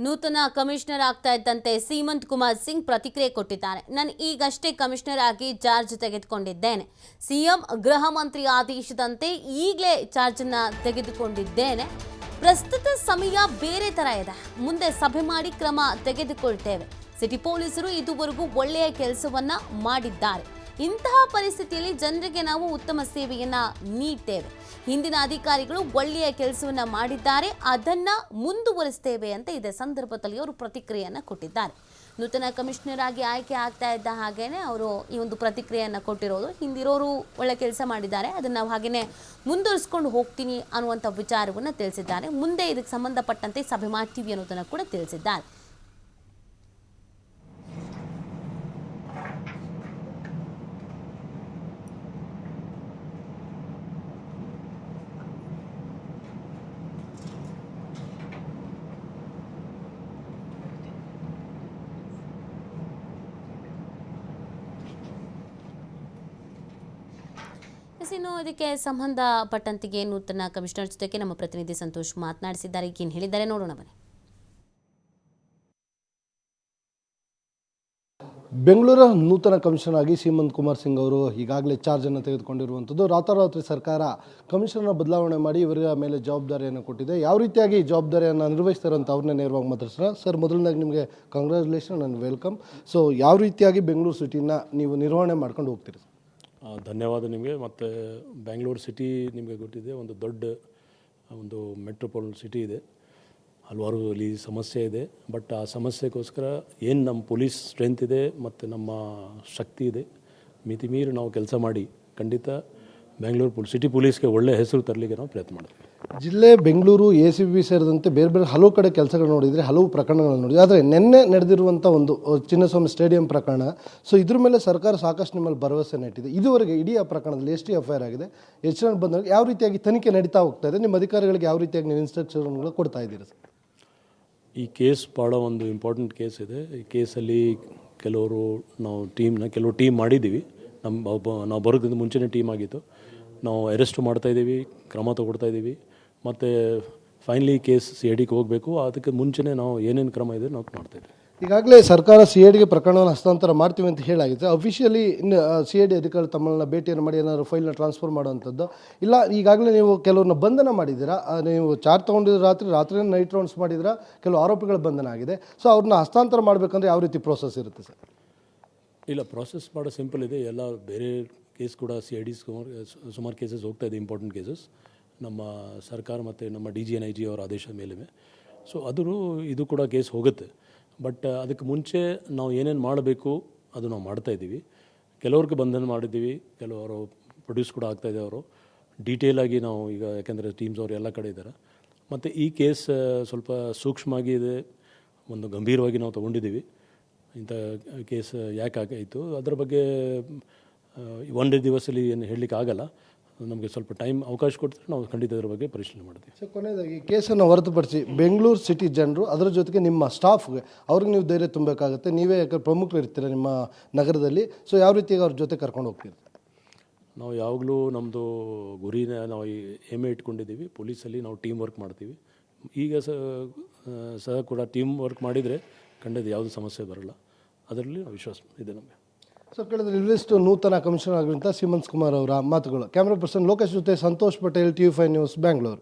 ನೂತನ ಕಮಿಷನರ್ ಆಗ್ತಾ ಇದ್ದಂತೆ ಸೀಮಂತ್ ಕುಮಾರ್ ಸಿಂಗ್ ಪ್ರತಿಕ್ರಿಯೆ ಕೊಟ್ಟಿದ್ದಾರೆ. ನಾನು ಈಗಷ್ಟೇ ಕಮಿಷನರ್ ಆಗಿ ಚಾರ್ಜ್ ತೆಗೆದುಕೊಂಡಿದ್ದೇನೆ. ಸಿಎಂ ಗೃಹ ಮಂತ್ರಿ ಆದೇಶದಂತೆ ಈಗಲೇ ಚಾರ್ಜ್ ಅನ್ನು ತೆಗೆದುಕೊಂಡಿದ್ದೇನೆ. ಪ್ರಸ್ತುತ ಸಮಯ ಬೇರೆ ತರ ಇದೆ. ಮುಂದೆ ಸಭೆ ಮಾಡಿ ಕ್ರಮ ತೆಗೆದುಕೊಳ್ತೇವೆ. ಸಿಟಿ ಪೊಲೀಸರು ಇದುವರೆಗೂ ಒಳ್ಳೆಯ ಕೆಲಸವನ್ನ ಮಾಡಿದ್ದಾರೆ. ಇಂತಹ ಪರಿಸ್ಥಿತಿಯಲ್ಲಿ ಜನರಿಗೆ ನಾವು ಉತ್ತಮ ಸೇವೆಯನ್ನ ನೀಡ್ತೇವೆ. ಹಿಂದಿನ ಅಧಿಕಾರಿಗಳು ಒಳ್ಳೆಯ ಕೆಲಸವನ್ನ ಮಾಡಿದ್ದಾರೆ, ಅದನ್ನ ಮುಂದುವರಿಸ್ತೇವೆ ಅಂತ ಇದೇ ಸಂದರ್ಭದಲ್ಲಿ ಅವರು ಪ್ರತಿಕ್ರಿಯೆಯನ್ನ ಕೊಟ್ಟಿದ್ದಾರೆ. ನೂತನ ಕಮಿಷನರ್ ಆಗಿ ಆಯ್ಕೆ ಆಗ್ತಾ ಇದ್ದ ಹಾಗೇನೆ ಅವರು ಈ ಒಂದು ಪ್ರತಿಕ್ರಿಯೆಯನ್ನ ಕೊಟ್ಟಿರೋದು. ಹಿಂದಿರೋರು ಒಳ್ಳೆ ಕೆಲಸ ಮಾಡಿದ್ದಾರೆ, ಅದನ್ನ ನಾವು ಹಾಗೇನೆ ಮುಂದುವರಿಸ್ಕೊಂಡು ಹೋಗ್ತೀನಿ ಅನ್ನುವಂಥ ವಿಚಾರವನ್ನ ತಿಳಿಸಿದ್ದಾರೆ. ಮುಂದೆ ಇದಕ್ಕೆ ಸಂಬಂಧಪಟ್ಟಂತೆ ಸಭೆ ಮಾಡ್ತೀವಿ ಅನ್ನೋದನ್ನ ಕೂಡ ತಿಳಿಸಿದ್ದಾರೆ. ಇನ್ನು ಇದಕ್ಕೆ ಸಂಬಂಧಪಟ್ಟಂತೆಗೆ ನೂತನ ಕಮಿಷನರ್ ಜೊತೆಗೆ ನಮ್ಮ ಪ್ರತಿನಿಧಿ ಸಂತೋಷ್ ಮಾತನಾಡಿಸಿದ್ದಾರೆ. ಏನು ಹೇಳಿದ್ದಾರೆ ನೋಡೋಣ ಬನ್ನಿ. ಬೆಂಗಳೂರು ನೂತನ ಕಮಿಷನರ್ ಆಗಿ ಸೀಮಂತ್ ಕುಮಾರ್ ಸಿಂಗ್ ಅವರು ಈಗಾಗಲೇ ಚಾರ್ಜನ್ನು ತೆಗೆದುಕೊಂಡಿರುವಂಥದ್ದು. ರಾತ್ರೋರಾತ್ರಿ ಸರ್ಕಾರ ಕಮಿಷನರ್ನ ಬದಲಾವಣೆ ಮಾಡಿ ಇವರ ಮೇಲೆ ಜವಾಬ್ದಾರಿಯನ್ನು ಕೊಟ್ಟಿದೆ. ಯಾವ ರೀತಿಯಾಗಿ ಜವಾಬ್ದಾರಿಯನ್ನು ನಿರ್ವಹಿಸ್ತಾರೆ ಅಂತ ಅವ್ರನ್ನೇ ನೇರವಾಗಿ ಮಾತಾಡ್ಸೋಣ. ಸರ್, ಮೊದಲನೇದಾಗಿ ನಿಮಗೆ ಕಂಗ್ರ್ಯಾಚುಲೇಷನ್ ಆ್ಯಂಡ್ ವೆಲ್ಕಮ್. ಸೊ ಯಾವ ರೀತಿಯಾಗಿ ಬೆಂಗಳೂರು ಸಿಟಿನ ನೀವು ನಿರ್ವಹಣೆ ಮಾಡ್ಕೊಂಡು ಹೋಗ್ತೀರಿ? ಧನ್ಯವಾದ ನಿಮಗೆ. ಮತ್ತು ಬ್ಯಾಂಗ್ಳೂರು ಸಿಟಿ ನಿಮಗೆ ಗೊತ್ತಿದೆ, ಒಂದು ಮೆಟ್ರೋಪಾಲಿಟನ್ ಸಿಟಿ ಇದೆ. ಹಲವಾರು ಇಲ್ಲಿ ಸಮಸ್ಯೆ ಇದೆ. ಬಟ್ ಆ ಸಮಸ್ಯೆಗೋಸ್ಕರ ಏನು ನಮ್ಮ ಪೊಲೀಸ್ ಸ್ಟ್ರೆಂತ್ ಇದೆ ಮತ್ತು ನಮ್ಮ ಶಕ್ತಿ ಇದೆ, ಮಿತಿ ಮೀರಿ ನಾವು ಕೆಲಸ ಮಾಡಿ ಖಂಡಿತ ಬ್ಯಾಂಗ್ಳೂರು ಸಿಟಿ ಪೊಲೀಸ್ಗೆ ಒಳ್ಳೆಯ ಹೆಸರು ತರಲಿಕ್ಕೆ ನಾವು ಪ್ರಯತ್ನ ಮಾಡ್ತೀವಿ. ಜಿಲ್ಲೆ ಬೆಂಗಳೂರು ACB ಸೇರಿದಂತೆ ಬೇರೆ ಬೇರೆ ಹಲವು ಕಡೆ ಕೆಲಸಗಳು ನೋಡಿದರೆ, ಹಲವು ಪ್ರಕರಣಗಳನ್ನು ನೋಡಿದರೆ, ಆದರೆ ನಿನ್ನೆ ನಡೆದಿರುವಂಥ ಒಂದು ಚಿನ್ನಸ್ವಾಮಿ ಸ್ಟೇಡಿಯಂ ಪ್ರಕರಣ, ಸೊ ಇದ್ರ ಮೇಲೆ ಸರ್ಕಾರ ಸಾಕಷ್ಟು ನಿಮ್ಮಲ್ಲಿ ಭರವಸೆ ನೆಟ್ಟಿದೆ. ಇದುವರೆಗೆ ಇಡೀ ಆ ಪ್ರಕರಣದಲ್ಲಿ ಎಷ್ಟು FIR ಆಗಿದೆ, ಎಷ್ಟು ಜನ ಬಂದಾಗ ಯಾವ ರೀತಿಯಾಗಿ ತನಿಖೆ ನಡೀತಾ ಹೋಗ್ತಾ ಇದೆ, ನಿಮ್ಮ ಅಧಿಕಾರಿಗಳಿಗೆ ಯಾವ ರೀತಿಯಾಗಿ ನೀವು ಇನ್ಸ್ಟ್ರಕ್ಷನ್ಗಳು ಕೊಡ್ತಾ ಇದ್ದೀರಾ ಸರ್? ಈ ಕೇಸ್ ಭಾಳ ಒಂದು ಇಂಪಾರ್ಟೆಂಟ್ ಕೇಸ್ ಇದೆ. ಈ ಕೇಸಲ್ಲಿ ಕೆಲವರು ಕೆಲವು ಟೀಮ್ ಮಾಡಿದ್ದೀವಿ. ನಾವು ಬರೋದಕ್ಕಿಂತ ಮುಂಚೆನೇ ಟೀಮ್ ಆಗಿತ್ತು. ನಾವು ಅರೆಸ್ಟ್ ಮಾಡ್ತಾಯಿದ್ದೀವಿ, ಕ್ರಮ ತಗೊಳ್ತಾಯಿದ್ದೀವಿ. ಮತ್ತು ಫೈನಲಿ ಕೇಸ್ CIDಗೆ ಹೋಗಬೇಕು. ಅದಕ್ಕೆ ಮುಂಚೆನೇ ನಾವು ಏನೇನು ಕ್ರಮ ಇದೆ ನಾವು ಮಾಡ್ತಾಯಿದ್ದೀವಿ. ಈಗಾಗಲೇ ಸರ್ಕಾರ CIDಗೆ ಪ್ರಕರಣವನ್ನು ಹಸ್ತಾಂತರ ಮಾಡ್ತೀವಿ ಅಂತ ಹೇಳಾಗಿದೆ. ಅಫಿಷಿಯಲಿ CID ಅಧಿಕಾರಿ ತಮ್ಮನ್ನ ಭೇಟಿಯನ್ನು ಮಾಡಿ ಏನಾದರೂ ಫೈಲ್ನ ಟ್ರಾನ್ಸ್ಫರ್ ಮಾಡುವಂಥದ್ದು ಇಲ್ಲ, ಈಗಾಗಲೇ ನೀವು ಕೆಲವ್ರನ್ನ ಬಂಧನ ಮಾಡಿದ್ದೀರಾ, ನೀವು ಚಾರ್ಜ್ ತೊಗೊಂಡಿದ್ದು ರಾತ್ರಿ ನೈಟ್ ರೌಂಡ್ಸ್ ಮಾಡಿದ್ದೀರಾ, ಕೆಲವು ಆರೋಪಿಗಳ ಬಂಧನ ಆಗಿದೆ. ಸೊ ಅವ್ರನ್ನ ಹಸ್ತಾಂತರ ಮಾಡಬೇಕಂದ್ರೆ ಯಾವ ರೀತಿ ಪ್ರೋಸೆಸ್ ಇರುತ್ತೆ ಸರ್? ಇಲ್ಲ, ಪ್ರೋಸೆಸ್ ಭಾಳ ಸಿಂಪಲ್ ಇದೆ. ಎಲ್ಲ ಬೇರೆ ಕೇಸ್ ಕೂಡ CID ಸುಮಾರು ಕೇಸಸ್ ಹೋಗ್ತಾಯಿದೆ, ಇಂಪಾರ್ಟೆಂಟ್ ಕೇಸಸ್ ನಮ್ಮ ಸರ್ಕಾರ ಮತ್ತು ನಮ್ಮ DG and IG ಅವರ ಆದೇಶ ಮೇಲೆ. ಸೊ ಇದು ಕೂಡ ಕೇಸ್ ಹೋಗುತ್ತೆ. ಬಟ್ ಅದಕ್ಕೆ ಮುಂಚೆ ನಾವು ಏನೇನು ಮಾಡಬೇಕು ಅದು ನಾವು ಮಾಡ್ತಾಯಿದ್ದೀವಿ. ಕೆಲವ್ರಿಗೆ ಬಂಧನ ಮಾಡಿದ್ದೀವಿ, ಕೆಲವರು ಪ್ರೊಡ್ಯೂಸ್ ಕೂಡ ಆಗ್ತಾಯಿದೆ. ಅವರು ಡೀಟೇಲಾಗಿ ನಾವು ಈಗ, ಯಾಕೆಂದರೆ ಟೀಮ್ಸ್ ಅವರು ಎಲ್ಲ ಕಡೆ ಇದ್ದಾರೆ. ಮತ್ತು ಈ ಕೇಸ್ ಸ್ವಲ್ಪ ಸೂಕ್ಷ್ಮವಾಗಿ ಇದೆ, ಒಂದು ಗಂಭೀರವಾಗಿ ನಾವು ತೊಗೊಂಡಿದ್ದೀವಿ. ಇಂಥ ಕೇಸ್ ಯಾಕೆ ಆಗಾಯಿತು ಅದರ ಬಗ್ಗೆ ಒಂದೇ ದಿವಸದಲ್ಲಿ ಏನು ಹೇಳಲಿಕ್ಕೆ ಆಗಲ್ಲ. ನಮಗೆ ಸ್ವಲ್ಪ ಟೈಮ್ ಅವಕಾಶ ಕೊಟ್ಟರೆ ನಾವು ಖಂಡಿತ ಅದರ ಬಗ್ಗೆ ಪರಿಶೀಲನೆ ಮಾಡ್ತೀವಿ. ಸೊ ಕೊನೆಯದಾಗಿ ಕೇಸನ್ನು ಹೊರತುಪಡಿಸಿ ಬೆಂಗಳೂರು ಸಿಟಿ ಜನರು, ಅದರ ಜೊತೆಗೆ ನಿಮ್ಮ ಸ್ಟಾಫ್ಗೆ ಅವ್ರಿಗೆ ನೀವು ಧೈರ್ಯ ತುಂಬಬೇಕಾಗುತ್ತೆ. ನೀವೇ ಯಾಕೆ ಪ್ರಮುಖರು ಇರ್ತೀರ ನಿಮ್ಮ ನಗರದಲ್ಲಿ, ಸೊ ಯಾವ ರೀತಿಯಾಗಿ ಅವ್ರ ಜೊತೆ ಕರ್ಕೊಂಡು ಹೋಗ್ತೀರಿ? ನಾವು ಯಾವಾಗಲೂ ನಮ್ಮದು ಗುರಿನ ನಾವು ಏಮೆ ಇಟ್ಕೊಂಡಿದ್ದೀವಿ. ಪೊಲೀಸಲ್ಲಿ ನಾವು ಟೀಮ್ ವರ್ಕ್ ಮಾಡ್ತೀವಿ. ಈಗ ಸಹ ಕೂಡ ಟೀಮ್ ವರ್ಕ್ ಮಾಡಿದರೆ ಖಂಡಿತ ಯಾವುದೇ ಸಮಸ್ಯೆ ಬರಲ್ಲ. ಅದರಲ್ಲಿ ವಿಶ್ವಾಸ ಇದೆ ನಮಗೆ. ಸೊ ಕೇಳಿದ್ರೆ ಇಲ್ಲಿಷ್ಟು ನೂತನ ಕಮಿಷನರ್ ಆಗಿರುವಂಥ ಸೀಮಂತ್ ಕುಮಾರ್ ಅವರ ಮಾತುಗಳು. ಕ್ಯಾಮ್ರಾ ಪರ್ಸನ್ ಲೋಕೇಶ್ ಜೊತೆ ಸಂತೋಷ್ ಪಟೇಲ್, TV5 ನ್ಯೂಸ್, ಬ್ಯಾಂಗ್ಳೂರು.